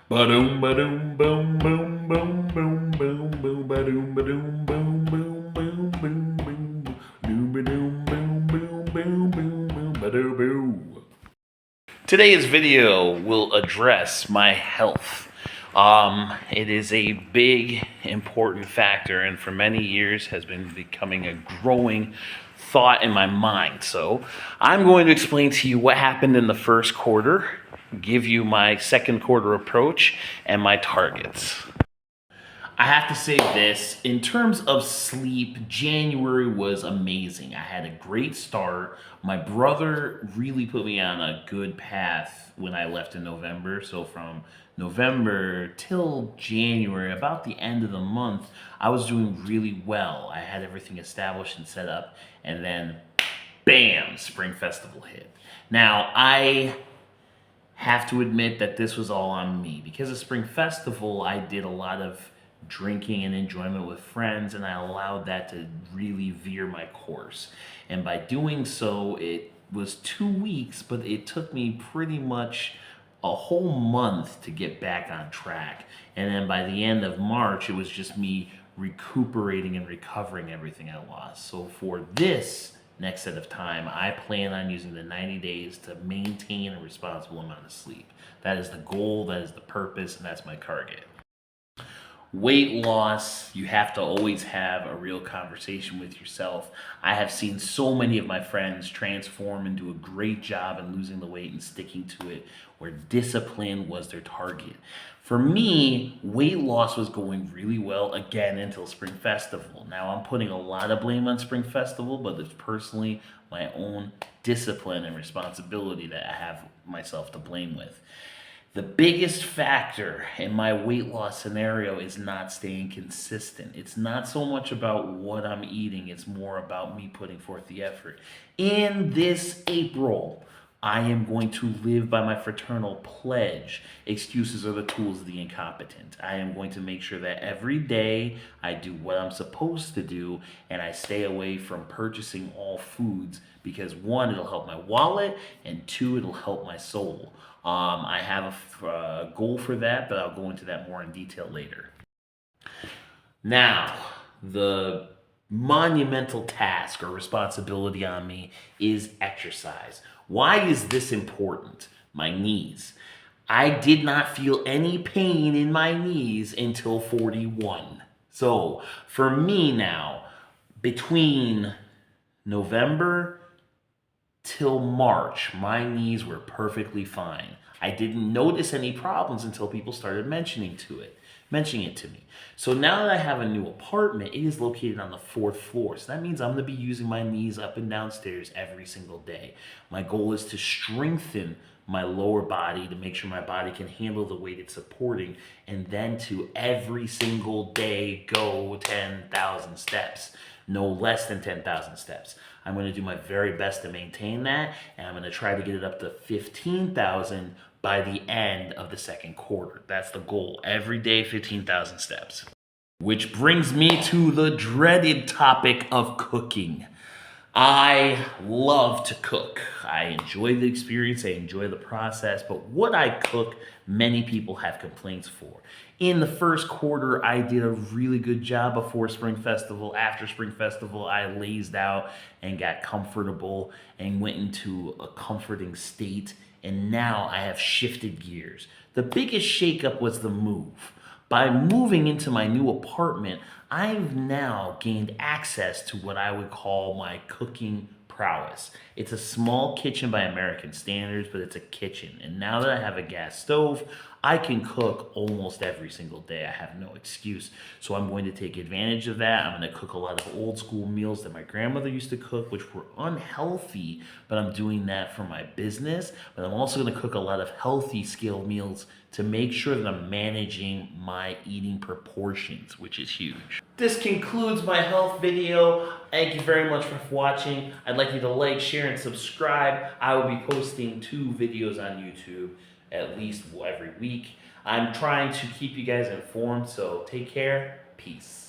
Ba-doom, ba-doom, boom, boom, boom, boom, boom, boom, ba-doom, ba-doom, boom, boom, boom, boom, boom, doom, ba-doom, boom, boom, boom, boom, boom, ba-doo, boo. Today's video will address my health. It is a big, important factor, and for many years has been becoming a growing thought in my mind. So, I'm going to explain to you what happened in the first quarter, give you my second quarter approach, and my targets. I have to say this, in terms of sleep, January was amazing. I had a great start. My brother really put me on a good path when I left in November. So from November till January, about the end of the month, I was doing really well. I had everything established and set up, and then bam, Spring Festival hit. Now, I have to admit that this was all on me. Because of Spring Festival, I did a lot of drinking and enjoyment with friends, and I allowed that to really veer my course. And by doing so, it was 2 weeks, but it took me pretty much a whole month to get back on track. And then by the end of March, it was just me recuperating and recovering everything I lost. So for this next set of time, I plan on using the 90 days to maintain a responsible amount of sleep. That is the goal, that is the purpose, and that's my target. Weight loss, you have to always have a real conversation with yourself. I have seen so many of my friends transform and do a great job in losing the weight and sticking to it, where discipline was their target. For me, weight loss was going really well again until Spring Festival. Now I'm putting a lot of blame on Spring Festival, but it's personally my own discipline and responsibility that I have myself to blame with. The biggest factor in my weight loss scenario is not staying consistent. It's not so much about what I'm eating, it's more about me putting forth the effort. In this April, I am going to live by my fraternal pledge. Excuses are the tools of the incompetent. I am going to make sure that every day I do what I'm supposed to do and I stay away from purchasing all foods because one, it'll help my wallet, and two, it'll help my soul. I have a goal for that, but I'll go into that more in detail later. Now, the monumental task or responsibility on me is exercise. Why is this important? My knees. I did not feel any pain in my knees until 41. So, for me now, between November till March, my knees were perfectly fine. I didn't notice any problems until people started mentioning it to me. So now that I have a new apartment, it is located on the fourth floor. So that means I'm going to be using my knees up and downstairs every single day. My goal is to strengthen my lower body to make sure my body can handle the weight it's supporting, and then to every single day go 10,000 steps, no less than 10,000 steps. I'm going to do my very best to maintain that, and I'm going to try to get it up to 15,000 by the end of the second quarter. That's the goal. Every day, 15,000 steps. Which brings me to the dreaded topic of cooking. I love to cook. I enjoy the experience, I enjoy the process, but what I cook, many people have complaints for. In the first quarter, I did a really good job before Spring Festival. After Spring Festival, I lazed out and got comfortable and went into a comforting state, and now I have shifted gears. The biggest shakeup was the move. By moving into my new apartment, I've now gained access to what I would call my cooking prowess. It's a small kitchen by American standards, but it's a kitchen. And now that I have a gas stove, I can cook almost every single day. I have no excuse. So I'm going to take advantage of that. I'm going to cook a lot of old school meals that my grandmother used to cook, which were unhealthy, but I'm doing that for my business. But I'm also going to cook a lot of healthy scale meals to make sure that I'm managing my eating proportions, which is huge. This concludes my health video. Thank you very much for watching. I'd like you to like, share, and subscribe. I will be posting 2 videos on YouTube at least every week. I'm trying to keep you guys informed, so take care. Peace.